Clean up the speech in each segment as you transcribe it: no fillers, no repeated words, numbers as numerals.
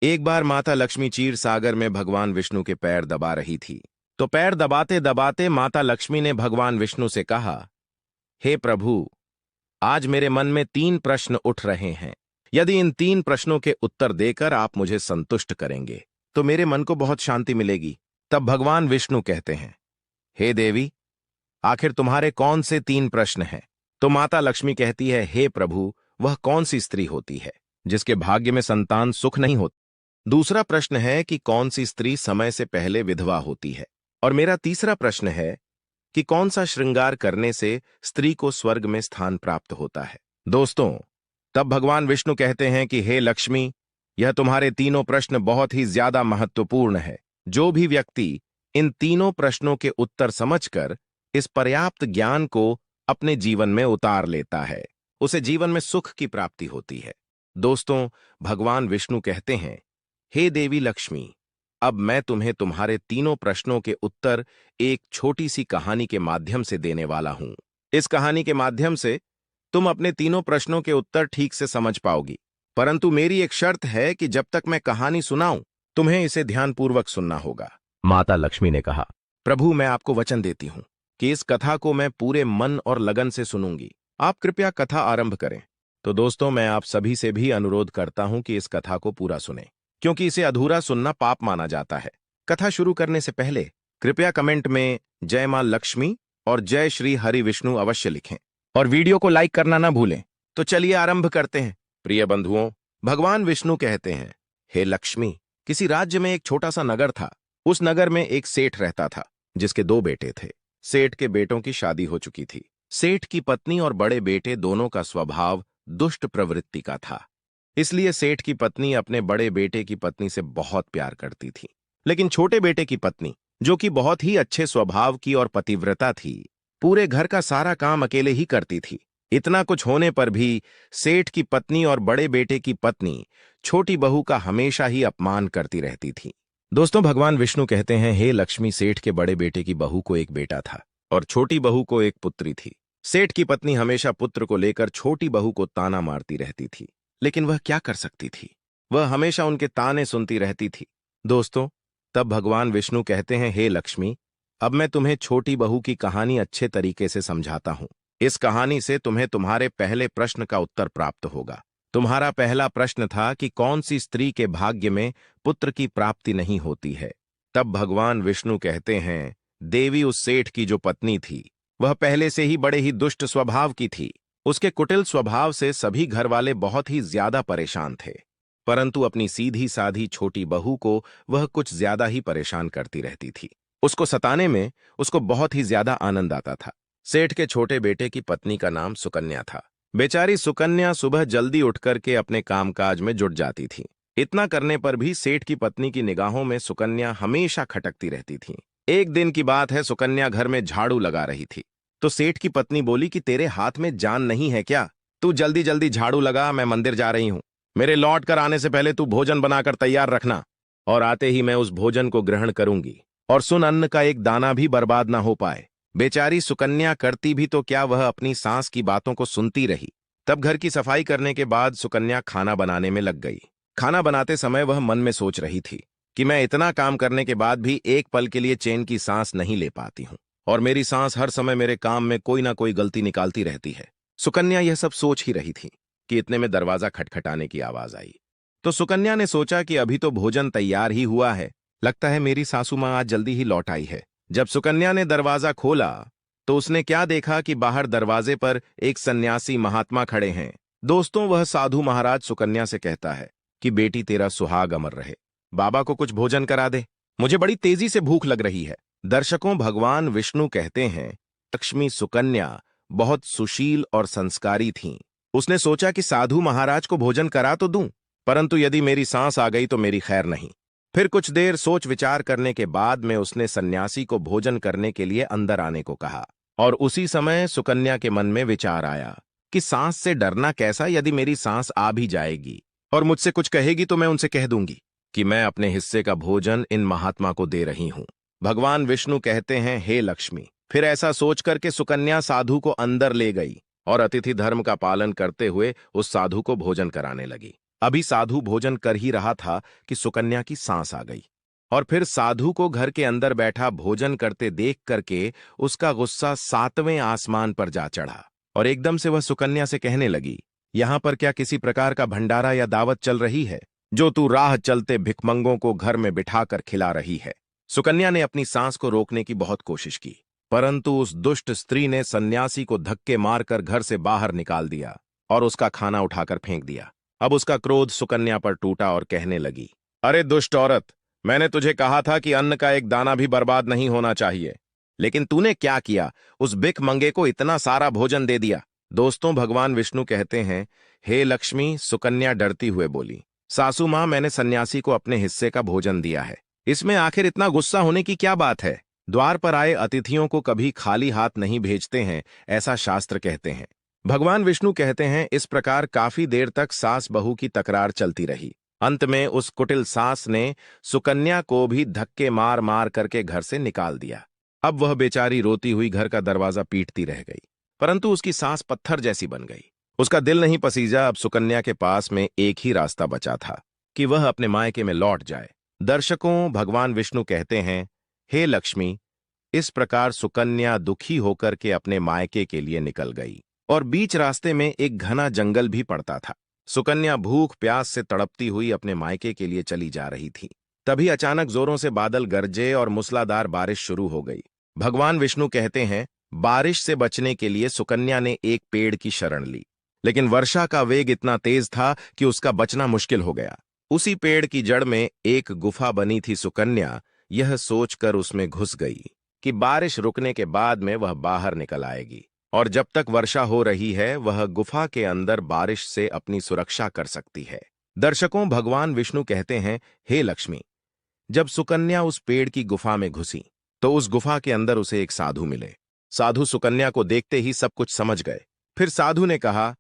एक बार माता लक्ष्मी क्षीर सागर में भगवान विष्णु के पैर दबा रही थी। तो पैर दबाते दबाते माता लक्ष्मी ने भगवान विष्णु से कहा, हे प्रभु, आज मेरे मन में 3 प्रश्न उठ रहे हैं। यदि इन 3 प्रश्नों के उत्तर देकर आप मुझे संतुष्ट करेंगे तो मेरे मन को बहुत शांति मिलेगी। तब भगवान विष्णु कहते हैं, हे देवी, आखिर तुम्हारे कौन से 3 प्रश्न हैं? तो माता लक्ष्मी कहती है, हे प्रभु, वह कौन सी स्त्री होती है जिसके भाग्य में संतान सुख नहीं होता? दूसरा प्रश्न है कि कौन सी स्त्री समय से पहले विधवा होती है? और मेरा तीसरा प्रश्न है कि कौन सा श्रृंगार करने से स्त्री को स्वर्ग में स्थान प्राप्त होता है? दोस्तों, तब भगवान विष्णु कहते हैं कि हे लक्ष्मी, यह तुम्हारे तीनों प्रश्न बहुत ही ज्यादा महत्वपूर्ण है। जो भी व्यक्ति इन तीनों प्रश्नों के उत्तर समझकर इस पर्याप्त ज्ञान को अपने जीवन में उतार लेता है, उसे जीवन में सुख की प्राप्ति होती है। दोस्तों, भगवान विष्णु कहते हैं, हे देवी लक्ष्मी, अब मैं तुम्हें तुम्हारे तीनों प्रश्नों के उत्तर एक छोटी सी कहानी के माध्यम से देने वाला हूं। इस कहानी के माध्यम से तुम अपने तीनों प्रश्नों के उत्तर ठीक से समझ पाओगी, परंतु मेरी एक शर्त है कि जब तक मैं कहानी सुनाऊं, तुम्हें इसे ध्यानपूर्वक सुनना होगा। माता लक्ष्मी ने कहा, प्रभु, मैं आपको वचन देती हूं कि इस कथा को मैं पूरे मन और लगन से सुनूंगी। आप कृपया कथा आरंभ करें। तो दोस्तों, मैं आप सभी से भी अनुरोध करता हूं कि इस कथा को पूरा सुनें, क्योंकि इसे अधूरा सुनना पाप माना जाता है। कथा शुरू करने से पहले कृपया कमेंट में जय मां लक्ष्मी और जय श्री हरि विष्णु अवश्य लिखें और वीडियो को लाइक करना ना भूलें। तो चलिए आरंभ करते हैं। प्रिय बंधुओं, भगवान विष्णु कहते हैं, हे लक्ष्मी, किसी राज्य में एक छोटा सा नगर था। उस नगर में एक सेठ रहता था जिसके 2 बेटे थे। सेठ के बेटों की शादी हो चुकी थी। सेठ की पत्नी और बड़े बेटे दोनों का स्वभाव दुष्ट प्रवृत्ति का था। इसलिए सेठ की पत्नी अपने बड़े बेटे की पत्नी से बहुत प्यार करती थी, लेकिन छोटे बेटे की पत्नी, जो कि बहुत ही अच्छे स्वभाव की और पतिव्रता थी, पूरे घर का सारा काम अकेले ही करती थी। इतना कुछ होने पर भी सेठ की पत्नी और बड़े बेटे की पत्नी छोटी बहू का हमेशा ही अपमान करती रहती थी। दोस्तों, भगवान विष्णु कहते हैं, हे लक्ष्मी, सेठ के बड़े बेटे की बहू को एक बेटा था और छोटी बहू को एक पुत्री थी। सेठ की पत्नी हमेशा पुत्र को लेकर छोटी बहू को ताना मारती रहती थी, लेकिन वह क्या कर सकती थी? वह हमेशा उनके ताने सुनती रहती थी। दोस्तों, तब भगवान विष्णु कहते हैं, हे लक्ष्मी, अब मैं तुम्हें छोटी बहू की कहानी अच्छे तरीके से समझाता हूं। इस कहानी से तुम्हें तुम्हारे पहले प्रश्न का उत्तर प्राप्त होगा। तुम्हारा पहला प्रश्न था कि कौन सी स्त्री के भाग्य में पुत्र की प्राप्ति नहीं होती है। तब भगवान विष्णु कहते हैं, देवी, उस सेठ की जो पत्नी थी, वह पहले से ही बड़े ही दुष्ट स्वभाव की थी। उसके कुटिल स्वभाव से सभी घर वाले बहुत ही ज्यादा परेशान थे, परंतु अपनी सीधी साधी छोटी बहू को वह कुछ ज्यादा ही परेशान करती रहती थी। उसको सताने में उसको बहुत ही ज्यादा आनंद आता था। सेठ के छोटे बेटे की पत्नी का नाम सुकन्या था। बेचारी सुकन्या सुबह जल्दी उठकर के अपने कामकाज में जुट जाती थी। इतना करने पर भी सेठ की पत्नी की निगाहों में सुकन्या हमेशा खटकती रहती थी। एक दिन की बात है, सुकन्या घर में झाड़ू लगा रही थी तो सेठ की पत्नी बोली कि तेरे हाथ में जान नहीं है क्या? तू जल्दी जल्दी झाड़ू लगा, मैं मंदिर जा रही हूं। मेरे लौट कर आने से पहले तू भोजन बनाकर तैयार रखना, और आते ही मैं उस भोजन को ग्रहण करूंगी। और सुन, अन्न का एक दाना भी बर्बाद ना हो पाए। बेचारी सुकन्या करती भी तो क्या, वह अपनी सास की बातों को सुनती रही। तब घर की सफाई करने के बाद सुकन्या खाना बनाने में लग गई। खाना बनाते समय वह मन में सोच रही थी कि मैं इतना काम करने के बाद भी एक पल के लिए चैन की सांस नहीं ले पाती हूं, और मेरी सांस हर समय मेरे काम में कोई ना कोई गलती निकालती रहती है। सुकन्या यह सब सोच ही रही थी कि इतने में दरवाजा खटखटाने की आवाज आई। तो सुकन्या ने सोचा कि अभी तो भोजन तैयार ही हुआ है, लगता है मेरी सासू मां आज जल्दी ही लौट आई है। जब सुकन्या ने दरवाजा खोला तो उसने क्या देखा कि बाहर दरवाजे पर एक सन्यासी महात्मा खड़े हैं। दोस्तों, वह साधु महाराज सुकन्या से कहता है कि बेटी, तेरा सुहाग अमर रहे, बाबा को कुछ भोजन करा दे, मुझे बड़ी तेजी से भूख लग रही है। दर्शकों, भगवान विष्णु कहते हैं, लक्ष्मी सुकन्या बहुत सुशील और संस्कारी थीं। उसने सोचा कि साधु महाराज को भोजन करा तो दूं, परंतु यदि मेरी सांस आ गई तो मेरी खैर नहीं। फिर कुछ देर सोच विचार करने के बाद में उसने सन्यासी को भोजन करने के लिए अंदर आने को कहा। और उसी समय सुकन्या के मन में विचार आया कि सांस से डरना कैसा, यदि मेरी सांस आ भी जाएगी और मुझसे कुछ कहेगी तो मैं उनसे कह दूंगी कि मैं अपने हिस्से का भोजन इन महात्मा को दे रही हूं। भगवान विष्णु कहते हैं, हे लक्ष्मी। फिर ऐसा सोच करके सुकन्या साधु को अंदर ले गई और अतिथि धर्म का पालन करते हुए उस साधु को भोजन कराने लगी। अभी साधु भोजन कर ही रहा था कि सुकन्या की सांस आ गई, और फिर साधु को घर के अंदर बैठा भोजन करते देख करके उसका गुस्सा 7वें आसमान पर जा चढ़ा, और एकदम से वह सुकन्या से कहने लगी, यहां पर क्या किसी प्रकार का भंडारा या दावत चल रही है, जो तू राह चलते भिखमंगों को घर में बिठाकर खिला रही है। सुकन्या ने अपनी सांस को रोकने की बहुत कोशिश की, परंतु उस दुष्ट स्त्री ने सन्यासी को धक्के मारकर घर से बाहर निकाल दिया और उसका खाना उठाकर फेंक दिया। अब उसका क्रोध सुकन्या पर टूटा और कहने लगी, अरे दुष्ट औरत, मैंने तुझे कहा था कि अन्न का एक दाना भी बर्बाद नहीं होना चाहिए, लेकिन तूने क्या किया, उस भिखमंगे को इतना सारा भोजन दे दिया। दोस्तों, भगवान विष्णु कहते हैं, हे लक्ष्मी, सुकन्या डरती हुए बोली, सासू मां, मैंने सन्यासी को अपने हिस्से का भोजन दिया है, इसमें आखिर इतना गुस्सा होने की क्या बात है। द्वार पर आए अतिथियों को कभी खाली हाथ नहीं भेजते हैं, ऐसा शास्त्र कहते हैं। भगवान विष्णु कहते हैं, इस प्रकार काफी देर तक सास बहू की तकरार चलती रही। अंत में उस कुटिल सास ने सुकन्या को भी धक्के मार मार करके घर से निकाल दिया। अब वह बेचारी रोती हुई घर का दरवाजा पीटती रह गई, परंतु उसकी सांस पत्थर जैसी बन गई। उसका दिल नहीं पसीजा। अब सुकन्या के पास में एक ही रास्ता बचा था कि वह अपने मायके में लौट जाए। दर्शकों, भगवान विष्णु कहते हैं, हे लक्ष्मी, इस प्रकार सुकन्या दुखी होकर के अपने मायके के लिए निकल गई, और बीच रास्ते में एक घना जंगल भी पड़ता था। सुकन्या भूख प्यास से तड़पती हुई अपने मायके के लिए चली जा रही थी। तभी अचानक जोरों से बादल गरजे और मूसलाधार बारिश शुरू हो गई। भगवान विष्णु कहते हैं, बारिश से बचने के लिए सुकन्या ने एक पेड़ की शरण ली, लेकिन वर्षा का वेग इतना तेज था कि उसका बचना मुश्किल हो गया। उसी पेड़ की जड़ में एक गुफा बनी थी। सुकन्या यह सोचकर उसमें घुस गई कि बारिश रुकने के बाद में वह बाहर निकल आएगी, और जब तक वर्षा हो रही है वह गुफा के अंदर बारिश से अपनी सुरक्षा कर सकती है। दर्शकों, भगवान विष्णु कहते हैं, हे लक्ष्मी, जब सुकन्या उस पेड़ की गुफा में घुसी तो उस गुफा के अंदर उसे एक साधु मिले। साधु सुकन्या को देखते ही सब कुछ समझ गए। फिर साधु ने कहा,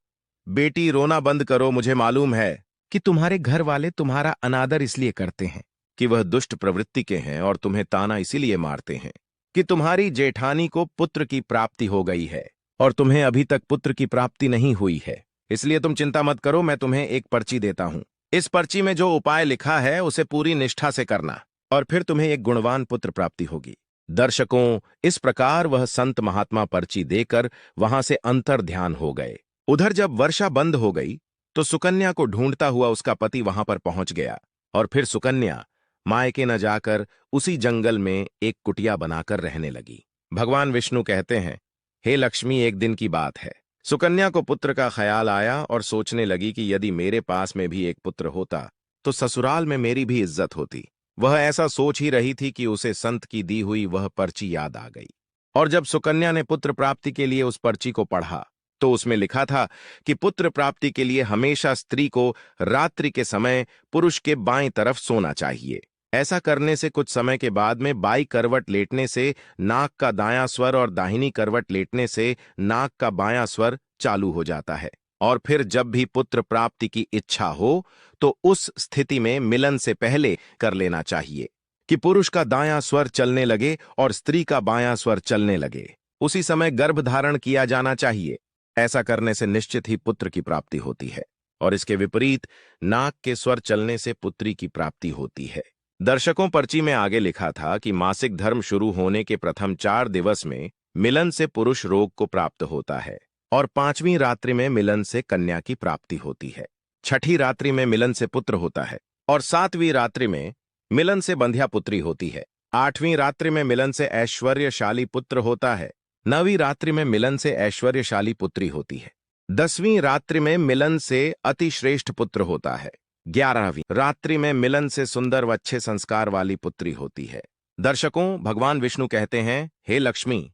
बेटी, रोना बंद करो। मुझे मालूम है कि तुम्हारे घर वाले तुम्हारा अनादर इसलिए करते हैं कि वह दुष्ट प्रवृत्ति के हैं, और तुम्हें ताना इसीलिए मारते हैं कि तुम्हारी जेठानी को पुत्र की प्राप्ति हो गई है और तुम्हें अभी तक पुत्र की प्राप्ति नहीं हुई है। इसलिए तुम चिंता मत करो, मैं तुम्हें एक पर्ची देता हूं। इस पर्ची में जो उपाय लिखा है उसे पूरी निष्ठा से करना, और फिर तुम्हें एक गुणवान पुत्र प्राप्ति होगी। दर्शकों, इस प्रकार वह संत महात्मा पर्ची देकर वहां से अंतर ध्यान हो गए। उधर जब वर्षा बंद हो गई तो सुकन्या को ढूंढता हुआ उसका पति वहां पर पहुंच गया, और फिर सुकन्या मायके न जाकर उसी जंगल में एक कुटिया बनाकर रहने लगी। भगवान विष्णु कहते हैं, हे लक्ष्मी, एक दिन की बात है, सुकन्या को पुत्र का ख्याल आया और सोचने लगी कि यदि मेरे पास में भी एक पुत्र होता तो ससुराल में मेरी भी इज्जत होती। वह ऐसा सोच ही रही थी कि उसे संत की दी हुई वह पर्ची याद आ गई, और जब सुकन्या ने पुत्र प्राप्ति के लिए उस पर्ची को पढ़ा तो उसमें लिखा था कि पुत्र प्राप्ति के लिए हमेशा स्त्री को रात्रि के समय पुरुष के बाएं तरफ सोना चाहिए। ऐसा करने से कुछ समय के बाद में बाई करवट लेटने से नाक का दायां स्वर और दाहिनी करवट लेटने से नाक का बायां स्वर चालू हो जाता है, और फिर जब भी पुत्र प्राप्ति की इच्छा हो तो उस स्थिति में मिलन से पहले कर लेना चाहिए कि पुरुष का दायां स्वर चलने लगे और स्त्री का बायां स्वर चलने लगे। उसी समय गर्भ धारण किया जाना चाहिए। ऐसा करने से निश्चित ही पुत्र की प्राप्ति होती है, और इसके विपरीत नाक के स्वर चलने से पुत्री की प्राप्ति होती है। दर्शकों, पर्ची में आगे लिखा था कि मासिक धर्म शुरू होने के प्रथम 4 दिवस में मिलन से पुरुष रोग को प्राप्त होता है, और 5वीं रात्रि में मिलन से कन्या की प्राप्ति होती है, 6ठी रात्रि में मिलन से पुत्र होता है, और 7वीं रात्रि में मिलन से बंध्या पुत्री होती है, 8वीं रात्रि में मिलन से ऐश्वर्यशाली पुत्र होता है, 9वीं रात्रि में मिलन से ऐश्वर्यशाली पुत्री होती है, 10वीं रात्रि में मिलन से अति श्रेष्ठ पुत्र होता है, 11वीं रात्रि में मिलन से सुंदर व अच्छे संस्कार वाली पुत्री होती है। दर्शकों, भगवान विष्णु कहते हैं, हे लक्ष्मी,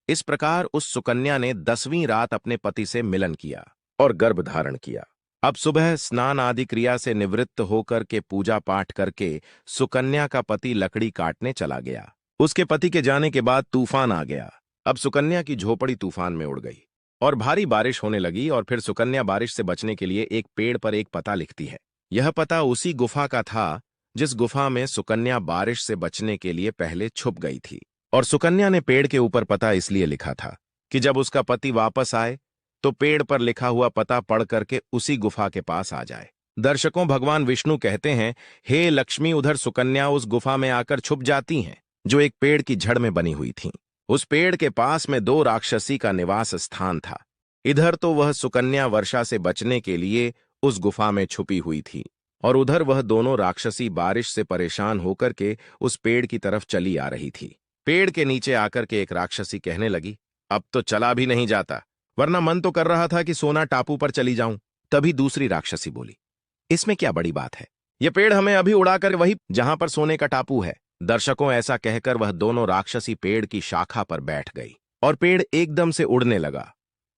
इस प्रकार उस सुकन्या ने 10वीं रात अपने पति से मिलन किया और गर्भ धारण किया। अब सुबह स्नान आदि क्रिया से निवृत्त होकर के पूजा पाठ करके सुकन्या का पति लकड़ी काटने चला गया। उसके पति के जाने के बाद तूफान आ गया। अब सुकन्या की झोपड़ी तूफान में उड़ गई और भारी बारिश होने लगी, और फिर सुकन्या बारिश से बचने के लिए एक पेड़ पर एक पता लिखती है। यह पता उसी गुफा का था जिस गुफा में सुकन्या बारिश से बचने के लिए पहले छुप गई थी, और सुकन्या ने पेड़ के ऊपर पता इसलिए लिखा था कि जब उसका पति वापस आए तो पेड़ पर लिखा हुआ पता पढ़ करके उसी गुफा के पास आ जाए। दर्शकों, भगवान विष्णु कहते हैं, हे लक्ष्मी, उधर सुकन्या उस गुफा में आकर छुप जाती हैं जो एक पेड़ की जड़ में बनी हुई थी। उस पेड़ के पास में दो राक्षसी का निवास स्थान था। इधर तो वह सुकन्या वर्षा से बचने के लिए उस गुफा में छुपी हुई थी, और उधर वह दोनों राक्षसी बारिश से परेशान होकर के उस पेड़ की तरफ चली आ रही थी। पेड़ के नीचे आकर के एक राक्षसी कहने लगी, अब तो चला भी नहीं जाता, वरना मन तो कर रहा था कि सोना टापू पर चली जाऊं। तभी दूसरी राक्षसी बोली, इसमें क्या बड़ी बात है, यह पेड़ हमें अभी उड़ाकर वही जहां पर सोने का टापू है। दर्शकों, ऐसा कहकर वह दोनों राक्षसी पेड़ की शाखा पर बैठ गई और पेड़ एकदम से उड़ने लगा।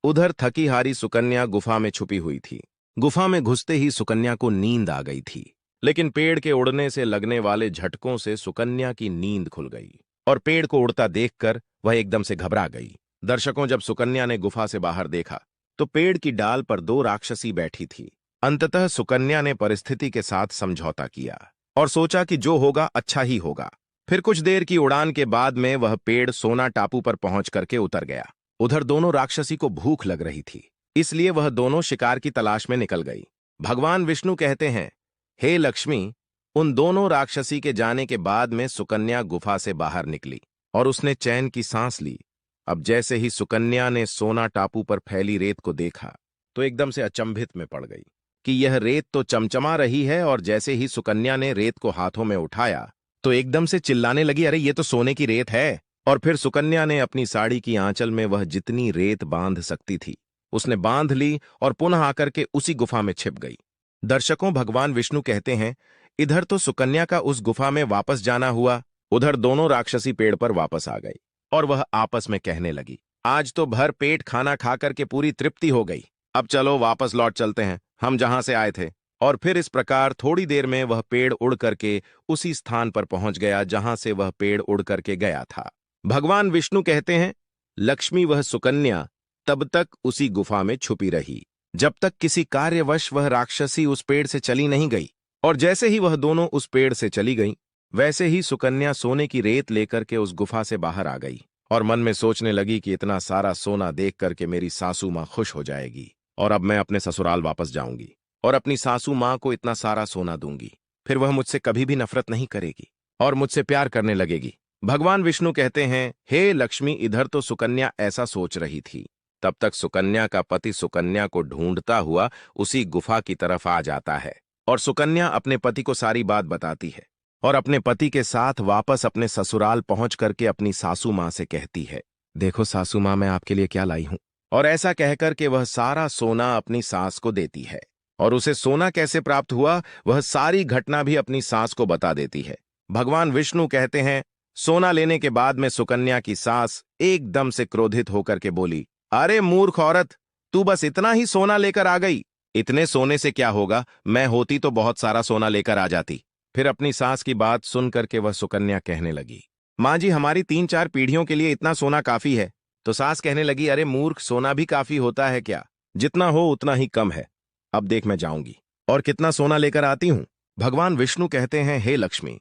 उधर थकी हारी सुकन्या गुफा में छुपी हुई थी। गुफा में घुसते ही सुकन्या को नींद आ गई थी, लेकिन पेड़ के उड़ने से लगने वाले झटकों से सुकन्या की नींद खुल गई और पेड़ को उड़ता देखकर वह एकदम से घबरा गई। दर्शकों, जब सुकन्या ने गुफा से बाहर देखा तो पेड़ की डाल पर दो राक्षसी बैठी थी। अंततः सुकन्या ने परिस्थिति के साथ समझौता किया और सोचा कि जो होगा अच्छा ही होगा। फिर कुछ देर की उड़ान के बाद में वह पेड़ सोना टापू पर पहुंच करके उतर गया। उधर दोनों राक्षसी को भूख लग रही थी, इसलिए वह दोनों शिकार की तलाश में निकल गई। भगवान विष्णु कहते हैं, हे लक्ष्मी, उन दोनों राक्षसी के जाने के बाद में सुकन्या गुफा से बाहर निकली और उसने चैन की सांस ली। अब जैसे ही सुकन्या ने सोना टापू पर फैली रेत को देखा तो एकदम से अचंभित में पड़ गई कि यह रेत तो चमचमा रही है, और जैसे ही सुकन्या ने रेत को हाथों में उठाया तो एकदम से चिल्लाने लगी, अरे ये तो सोने की रेत है। और फिर सुकन्या ने अपनी साड़ी की आंचल में वह जितनी रेत बांध सकती थी उसने बांध ली और पुनः आकर के उसी गुफा में छिप गई। दर्शकों, भगवान विष्णु कहते हैं, इधर तो सुकन्या का उस गुफा में वापस जाना हुआ, उधर दोनों राक्षसी पेड़ पर वापस आ गई और वह आपस में कहने लगी, आज तो भर पेट खाना खा करके पूरी तृप्ति हो गई, अब चलो वापस लौट चलते हैं हम जहां से आए थे। और फिर इस प्रकार थोड़ी देर में वह पेड़ उड़ करके उसी स्थान पर पहुंच गया जहां से वह पेड़ उड़ करके गया था। भगवान विष्णु कहते हैं, लक्ष्मी वह सुकन्या तब तक उसी गुफा में छुपी रही जब तक किसी कार्यवश वह राक्षसी उस पेड़ से चली नहीं गई, और जैसे ही वह दोनों उस पेड़ से चली गईं, वैसे ही सुकन्या सोने की रेत लेकर के उस गुफा से बाहर आ गई और मन में सोचने लगी कि इतना सारा सोना देख करके मेरी सासू मां खुश हो जाएगी और अब मैं अपने ससुराल वापस जाऊंगी और अपनी सासू मां को इतना सारा सोना दूंगी, फिर वह मुझसे कभी भी नफरत नहीं करेगी और मुझसे प्यार करने लगेगी। भगवान विष्णु कहते हैं, हे लक्ष्मी, इधर तो सुकन्या ऐसा सोच रही थी, तब तक सुकन्या का पति सुकन्या को ढूंढता हुआ उसी गुफा की तरफ आ जाता है और सुकन्या अपने पति को सारी बात बताती है और अपने पति के साथ वापस अपने ससुराल पहुंच करके अपनी सासू मां से कहती है, देखो सासू मां, मैं आपके लिए क्या लाई हूं। और ऐसा कहकर के वह सारा सोना अपनी सास को देती है और उसे सोना कैसे प्राप्त हुआ वह सारी घटना भी अपनी सास को बता देती है। भगवान विष्णु कहते हैं, सोना लेने के बाद में सुकन्या की सास एकदम से क्रोधित होकर के बोली, अरे मूर्ख औरत, तू बस इतना ही सोना लेकर आ गई, इतने सोने से क्या होगा, मैं होती तो बहुत सारा सोना लेकर आ जाती। फिर अपनी सास की बात सुन करके वह सुकन्या कहने लगी, मां जी, हमारी 3-4 पीढ़ियों के लिए इतना सोना काफी है। तो सास कहने लगी, अरे मूर्ख, सोना भी काफी होता है क्या, जितना हो उतना ही कम है। अब देख मैं जाऊंगी और कितना सोना लेकर आती हूं। भगवान विष्णु कहते हैं, हे लक्ष्मी,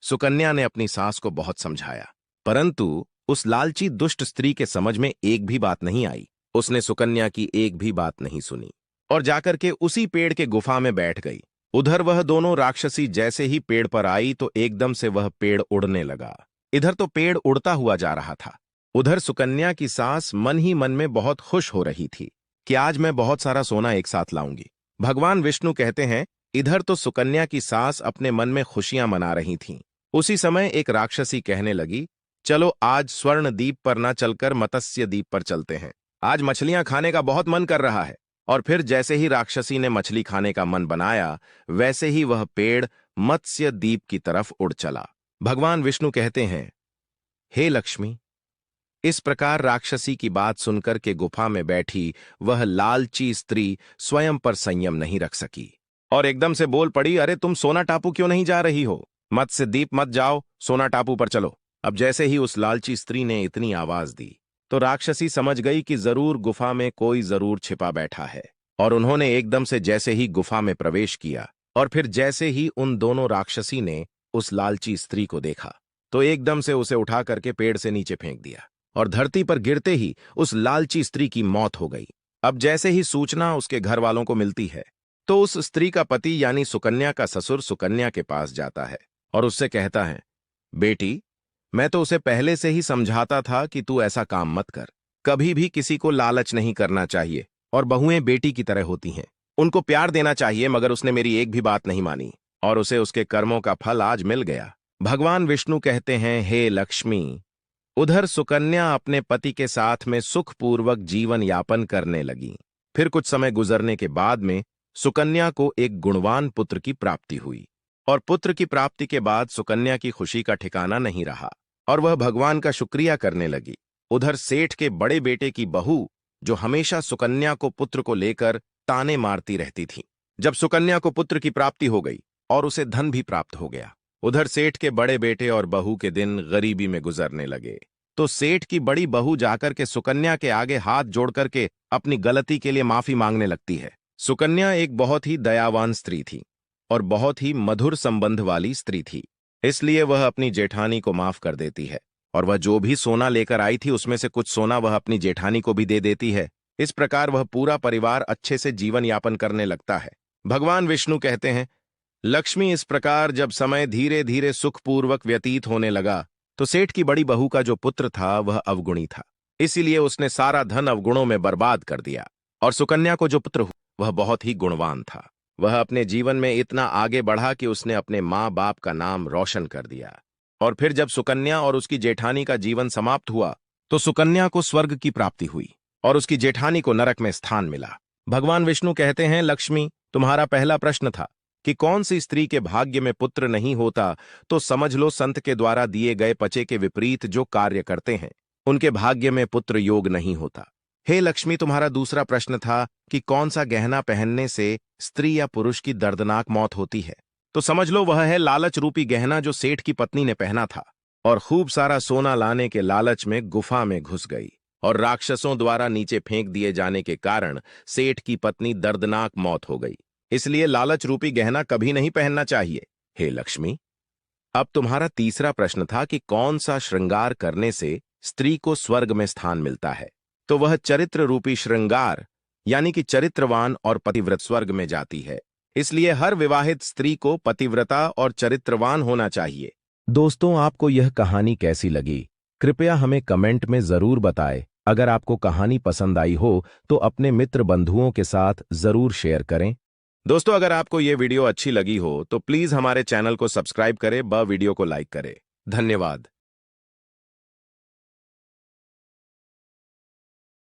सुकन्या ने अपनी सास को बहुत समझाया, परंतु उस लालची दुष्ट स्त्री के समझ में एक भी बात नहीं आई। उसने सुकन्या की एक भी बात नहीं सुनी और जाकर के उसी पेड़ के गुफा में बैठ गई। उधर वह दोनों राक्षसी जैसे ही पेड़ पर आई तो एकदम से वह पेड़ उड़ने लगा। इधर तो पेड़ उड़ता हुआ जा रहा था, उधर सुकन्या की सास मन ही मन में बहुत खुश हो रही थी कि आज मैं बहुत सारा सोना एक साथ लाऊंगी। भगवान विष्णु कहते हैं, इधर तो सुकन्या की सास अपने मन में खुशियां मना रही थीं। उसी समय एक राक्षसी कहने लगी, चलो आज स्वर्ण द्वीप पर न चलकर मत्स्य द्वीप पर चलते हैं, आज मछलियां खाने का बहुत मन कर रहा है। और फिर जैसे ही राक्षसी ने मछली खाने का मन बनाया, वैसे ही वह पेड़ मत्स्य द्वीप की तरफ उड़ चला। भगवान विष्णु कहते हैं, हे लक्ष्मी, इस प्रकार राक्षसी की बात सुनकर के गुफा में बैठी वह लालची स्त्री स्वयं पर संयम नहीं रख सकी और एकदम से बोल पड़ी, अरे तुम सोना टापू क्यों नहीं जा रही हो, मत्स्य द्वीप मत जाओ, सोना टापू पर चलो। अब जैसे ही उस लालची स्त्री ने इतनी आवाज दी तो राक्षसी समझ गई कि जरूर गुफा में कोई जरूर छिपा बैठा है और उन्होंने एकदम से जैसे ही गुफा में प्रवेश किया और फिर जैसे ही उन दोनों राक्षसी ने उस लालची स्त्री को देखा तो एकदम से उसे उठा करके पेड़ से नीचे फेंक दिया और धरती पर गिरते ही उस लालची स्त्री की मौत हो गई। अब जैसे ही सूचना उसके घर वालों को मिलती है तो उस स्त्री का पति यानी सुकन्या का ससुर सुकन्या के पास जाता है और उससे कहता है, बेटी, मैं तो उसे पहले से ही समझाता था कि तू ऐसा काम मत कर। कभी भी किसी को लालच नहीं करना चाहिए और बहुएं बेटी की तरह होती हैं। उनको प्यार देना चाहिए, मगर उसने मेरी एक भी बात नहीं मानी और उसे उसके कर्मों का फल आज मिल गया। भगवान विष्णु कहते हैं, हे लक्ष्मी, उधर सुकन्या अपने पति के साथ में सुखपूर्वक जीवन यापन करने लगी। फिर कुछ समय गुजरने के बाद में सुकन्या को एक गुणवान पुत्र की प्राप्ति हुई और पुत्र की प्राप्ति के बाद सुकन्या की खुशी का ठिकाना नहीं रहा और वह भगवान का शुक्रिया करने लगी। उधर सेठ के बड़े बेटे की बहू, जो हमेशा सुकन्या को पुत्र को लेकर ताने मारती रहती थी, जब सुकन्या को पुत्र की प्राप्ति हो गई और उसे धन भी प्राप्त हो गया, उधर सेठ के बड़े बेटे और बहू के दिन गरीबी में गुजरने लगे। तो सेठ की बड़ी बहू जाकर के सुकन्या के आगे हाथ जोड़ करके अपनी गलती के लिए माफी मांगने लगती है। सुकन्या एक बहुत ही दयावान स्त्री थी और बहुत ही मधुर संबंध वाली स्त्री थी, इसलिए वह अपनी जेठानी को माफ कर देती है और वह जो भी सोना लेकर आई थी उसमें से कुछ सोना वह अपनी जेठानी को भी दे देती है। इस प्रकार वह पूरा परिवार अच्छे से जीवन यापन करने लगता है। भगवान विष्णु कहते हैं, लक्ष्मी, इस प्रकार जब समय धीरे धीरे सुखपूर्वक व्यतीत होने लगा तो सेठ की बड़ी बहू का जो पुत्र था वह अवगुणी था, इसीलिए उसने सारा धन अवगुणों में बर्बाद कर दिया। और सुकन्या को जो पुत्र हुआ वह बहुत ही गुणवान था। वह अपने जीवन में इतना आगे बढ़ा कि उसने अपने माँ बाप का नाम रोशन कर दिया। और फिर जब सुकन्या और उसकी जेठानी का जीवन समाप्त हुआ तो सुकन्या को स्वर्ग की प्राप्ति हुई और उसकी जेठानी को नरक में स्थान मिला। भगवान विष्णु कहते हैं, लक्ष्मी, तुम्हारा पहला प्रश्न था कि कौन सी स्त्री के भाग्य में पुत्र नहीं होता, तो समझ लो संत के द्वारा दिए गए पचे के विपरीत जो कार्य करते हैं उनके भाग्य में पुत्र योग नहीं होता। हे लक्ष्मी, तुम्हारा दूसरा प्रश्न था कि कौन सा गहना पहनने से स्त्री या पुरुष की दर्दनाक मौत होती है, तो समझ लो वह है लालच रूपी गहना जो सेठ की पत्नी ने पहना था और खूब सारा सोना लाने के लालच में गुफा में घुस गई और राक्षसों द्वारा नीचे फेंक दिए जाने के कारण सेठ की पत्नी दर्दनाक मौत हो गई। इसलिए लालच रूपी गहना कभी नहीं पहनना चाहिए। हे लक्ष्मी, अब तुम्हारा तीसरा प्रश्न था कि कौन सा श्रृंगार करने से स्त्री को स्वर्ग में स्थान मिलता है, तो वह चरित्र रूपी श्रृंगार यानी कि चरित्रवान और पतिव्रत स्वर्ग में जाती है। इसलिए हर विवाहित स्त्री को पतिव्रता और चरित्रवान होना चाहिए। दोस्तों, आपको यह कहानी कैसी लगी कृपया हमें कमेंट में जरूर बताएं। अगर आपको कहानी पसंद आई हो तो अपने मित्र बंधुओं के साथ जरूर शेयर करें। दोस्तों, अगर आपको यह वीडियो अच्छी लगी हो तो प्लीज हमारे चैनल को सब्सक्राइब करें व वीडियो को लाइक करें। धन्यवाद।